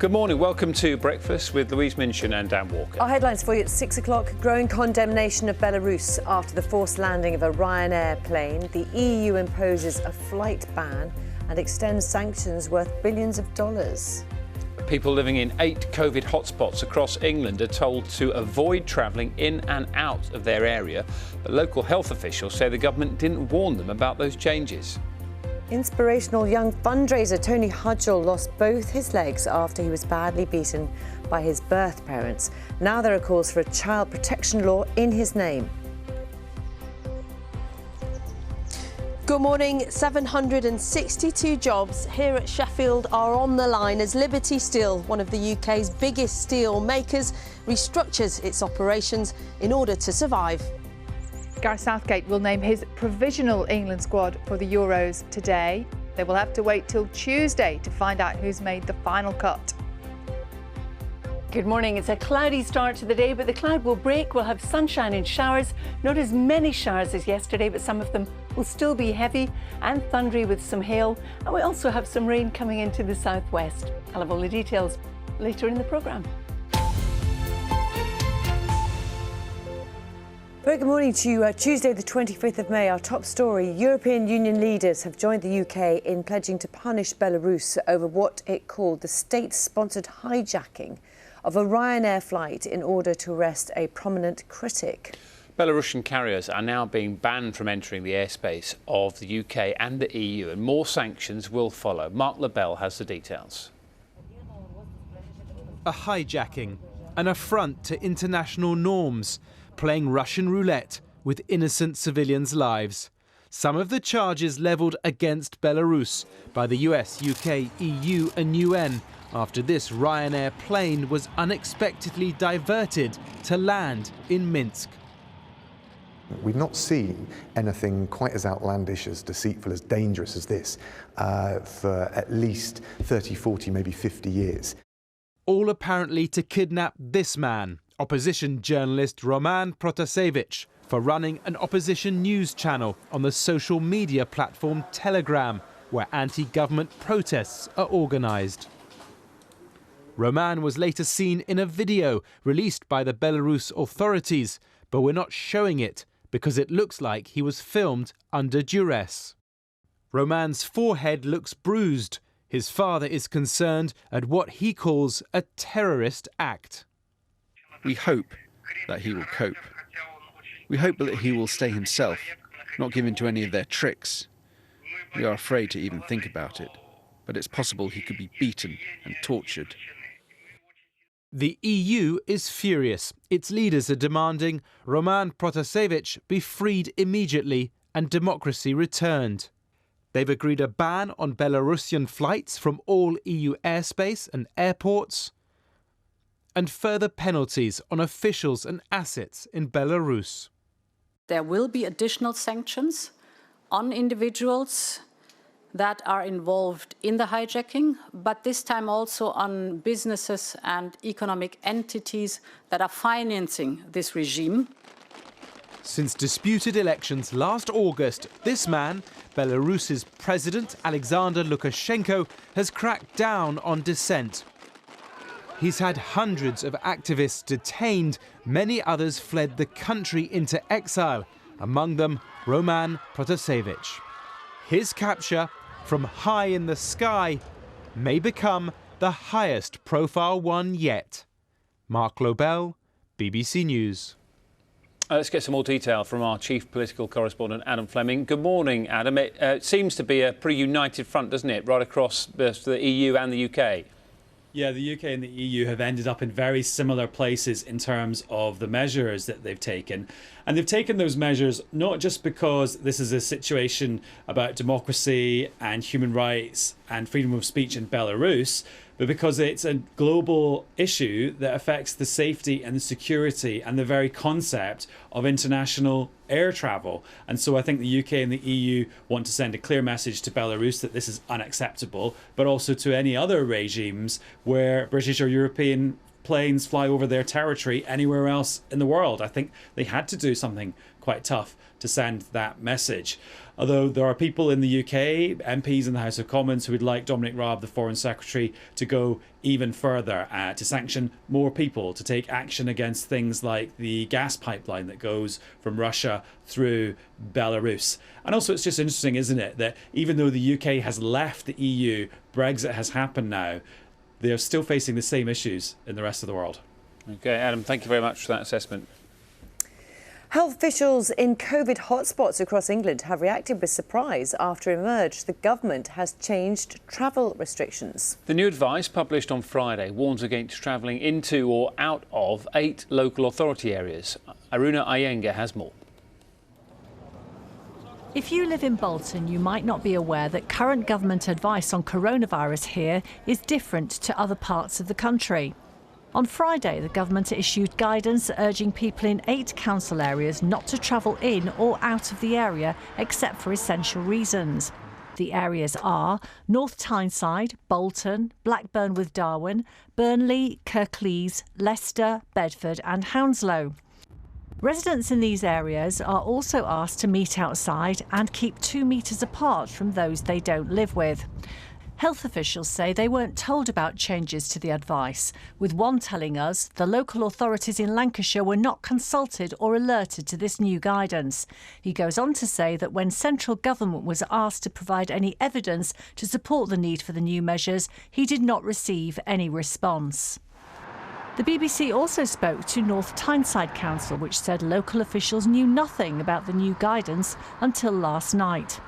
Good morning. Welcome to Breakfast with Louise Minchin and Dan Walker. Our headlines for you at 6 o'clock. Growing condemnation of Belarus after the forced landing of a Ryanair plane. The EU imposes a flight ban and extends sanctions worth billions of dollars. People living in 8 COVID hotspots across England are told to avoid travelling in and out of their area, but local health officials say the government didn't warn them about those changes. Inspirational young fundraiser Tony Hudgell lost both his legs after he was badly beaten by his birth parents. Now there are calls for a child protection law in his name. Good morning. 762 jobs here at Sheffield are on the line as Liberty Steel, one of the UK's biggest steel makers, restructures its operations in order to survive. Gareth Southgate will name his provisional England squad for the Euros today. They will have to wait till Tuesday to find out who's made the final cut. Good morning. It's a cloudy start to the day, but the cloud will break. We'll have sunshine and showers. Not as many showers as yesterday, but some of them will still be heavy and thundery with some hail. And we also have some rain coming into the southwest. I'll have all the details later in the programme. Very good morning to you. Tuesday the 25th of May, our top story. European Union leaders have joined the UK in pledging to punish Belarus over what it called the state-sponsored hijacking of a Ryanair flight in order to arrest a prominent critic. Belarusian carriers are now being banned from entering the airspace of the UK and the EU, and more sanctions will follow. Mark Labelle has the details. A hijacking, an affront to international norms, playing Russian roulette with innocent civilians' lives. Some of the charges levelled against Belarus by the US, UK, EU and UN after this Ryanair plane was unexpectedly diverted to land in Minsk. We've not seen anything quite as outlandish, as deceitful, as dangerous as this for at least 30, 40, maybe 50 years. All apparently to kidnap this man, opposition journalist Roman Protasevich, for running an opposition news channel on the social media platform Telegram, where anti-government protests are organised. Roman was later seen in a video released by the Belarus authorities, but we're not showing it because it looks like he was filmed under duress. Roman's forehead looks bruised. His father is concerned at what he calls a terrorist act. We hope that he will cope. We hope that he will stay himself, not give in to any of their tricks. We are afraid to even think about it, but it's possible he could be beaten and tortured. The EU is furious. Its leaders are demanding Roman Protasevich be freed immediately and democracy returned. They've agreed a ban on Belarusian flights from all EU airspace and airports, and further penalties on officials and assets in Belarus. There will be additional sanctions on individuals that are involved in the hijacking, but this time also on businesses and economic entities that are financing this regime. Since disputed elections last August, this man, Belarus's President Alexander Lukashenko, has cracked down on dissent. He's had hundreds of activists detained. Many others fled the country into exile, among them Roman Protasevich. His capture, from high in the sky, may become the highest profile one yet. Mark Lobel, BBC News. Let's get some more detail from our chief political correspondent, Adam Fleming. Good morning, Adam. It seems to be a pretty united front, doesn't it, right across the EU and the UK? Yeah, the UK and the EU have ended up in very similar places in terms of the measures that they've taken. And they've taken those measures not just because this is a situation about democracy and human rights and freedom of speech in Belarus, but because it's a global issue that affects the safety and the security and the very concept of international air travel. And so I think the UK and the EU want to send a clear message to Belarus that this is unacceptable, but also to any other regimes where British or European planes fly over their territory anywhere else in the world. I think they had to do something quite tough to send that message. Although there are people in the UK, MPs in the House of Commons, who would like Dominic Raab, the Foreign Secretary, to go even further, to sanction more people, to take action against things like the gas pipeline that goes from Russia through Belarus. And also it's just interesting, isn't it, that even though the UK has left the EU, Brexit has happened now, they're still facing the same issues in the rest of the world. OK, Adam, thank you very much for that assessment. Health officials in COVID hotspots across England have reacted with surprise after it emerged the government has changed travel restrictions. The new advice published on Friday warns against travelling into or out of 8 local authority areas. Aruna Iyengar has more. If you live in Bolton, you might not be aware that current government advice on coronavirus here is different to other parts of the country. On Friday, the government issued guidance urging people in 8 council areas not to travel in or out of the area except for essential reasons. The areas are North Tyneside, Bolton, Blackburn with Darwen, Burnley, Kirklees, Leicester, Bedford and Hounslow. Residents in these areas are also asked to meet outside and keep 2 metres apart from those they don't live with. Health officials say they weren't told about changes to the advice, with one telling us the local authorities in Lancashire were not consulted or alerted to this new guidance. He goes on to say that when central government was asked to provide any evidence to support the need for the new measures, he did not receive any response. The BBC also spoke to North Tyneside Council, which said local officials knew nothing about the new guidance until last night.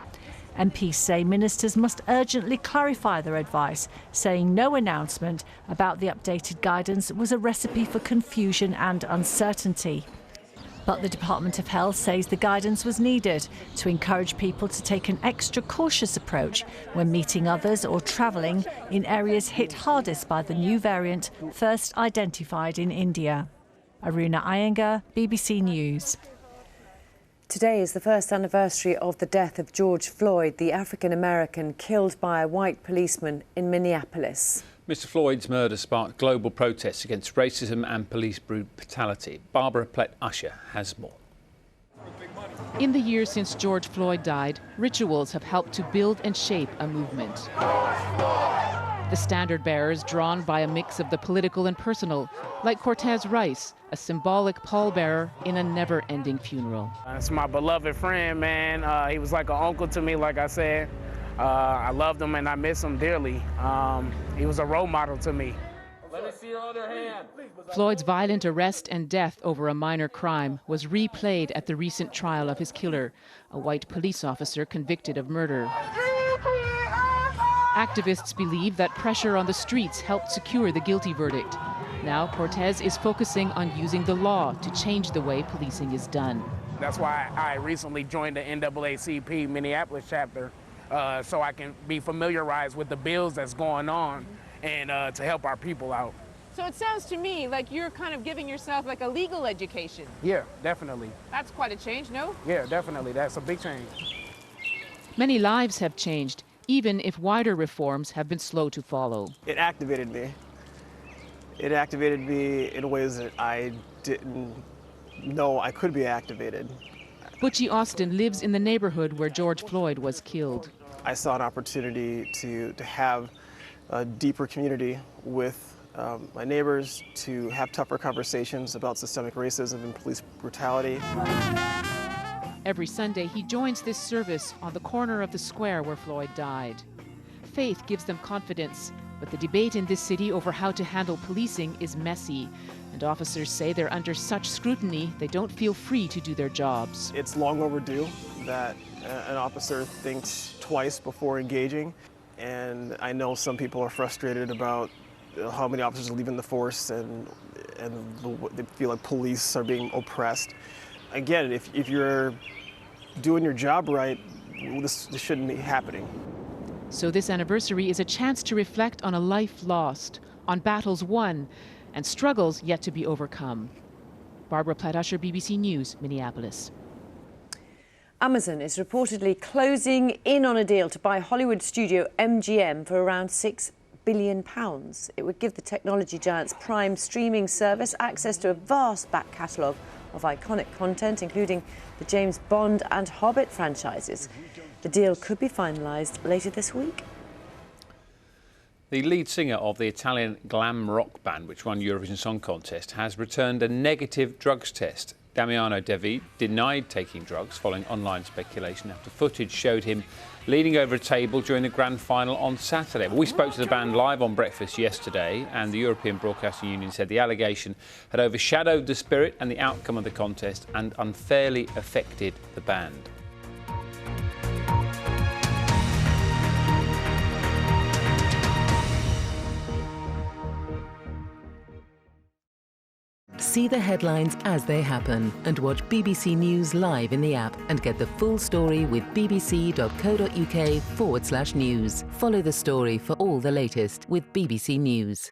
MPs say ministers must urgently clarify their advice, saying no announcement about the updated guidance was a recipe for confusion and uncertainty. But the Department of Health says the guidance was needed to encourage people to take an extra cautious approach when meeting others or travelling in areas hit hardest by the new variant first identified in India. Aruna Iyengar, BBC News. Today is the first anniversary of the death of George Floyd, the African-American killed by a white policeman in Minneapolis. Mr Floyd's murder sparked global protests against racism and police brutality. Barbara Plett-Usher has more. In the years since George Floyd died, rituals have helped to build and shape a movement. The standard bearers drawn by a mix of the political and personal, like Cortez Rice, a symbolic pallbearer in a never-ending funeral. It's my beloved friend, man. He was like an uncle to me, like I said. I loved him and I miss him dearly. He was a role model to me. Let me see your other hand. Floyd's violent arrest and death over a minor crime was replayed at the recent trial of his killer, a white police officer convicted of murder. Activists believe that pressure on the streets helped secure the guilty verdict. Now Cortez is focusing on using the law to change the way policing is done. That's why I recently joined the NAACP Minneapolis chapter, so I can be familiarized with the bills that's going on and to help our people out. So it sounds to me like you're kind of giving yourself like a legal education. Yeah, definitely. That's quite a change, no? Yeah, definitely. That's a big change. Many lives have changed, even if wider reforms have been slow to follow. It activated me. It activated me in ways that I didn't know I could be activated. Butchie Austin lives in the neighborhood where George Floyd was killed. I saw an opportunity to have a deeper community with my neighbors, to have tougher conversations about systemic racism and police brutality. Every Sunday, he joins this service on the corner of the square where Floyd died. Faith gives them confidence, but the debate in this city over how to handle policing is messy, and officers say they're under such scrutiny they don't feel free to do their jobs. It's long overdue that an officer thinks twice before engaging, and I know some people are frustrated about how many officers are leaving the force and they feel like police are being oppressed. Again, if you're doing your job right, this shouldn't be happening. So this anniversary is a chance to reflect on a life lost, on battles won, and struggles yet to be overcome. Barbara Plett-Usher, BBC News, Minneapolis. Amazon is reportedly closing in on a deal to buy Hollywood studio MGM for around $6 billion. It would give the technology giant's Prime streaming service access to a vast back catalogue of iconic content, including the James Bond and Hobbit franchises. The deal could be finalised later this week. The lead singer of the Italian glam rock band, which won Eurovision Song Contest, has returned a negative drugs test. Damiano David denied taking drugs following online speculation after footage showed him leaning over a table during the grand final on Saturday. Well, we spoke to the band live on Breakfast yesterday, and the European Broadcasting Union said the allegation had overshadowed the spirit and the outcome of the contest and unfairly affected the band. See the headlines as they happen and watch BBC News live in the app and get the full story with bbc.co.uk/news. Follow the story for all the latest with BBC News.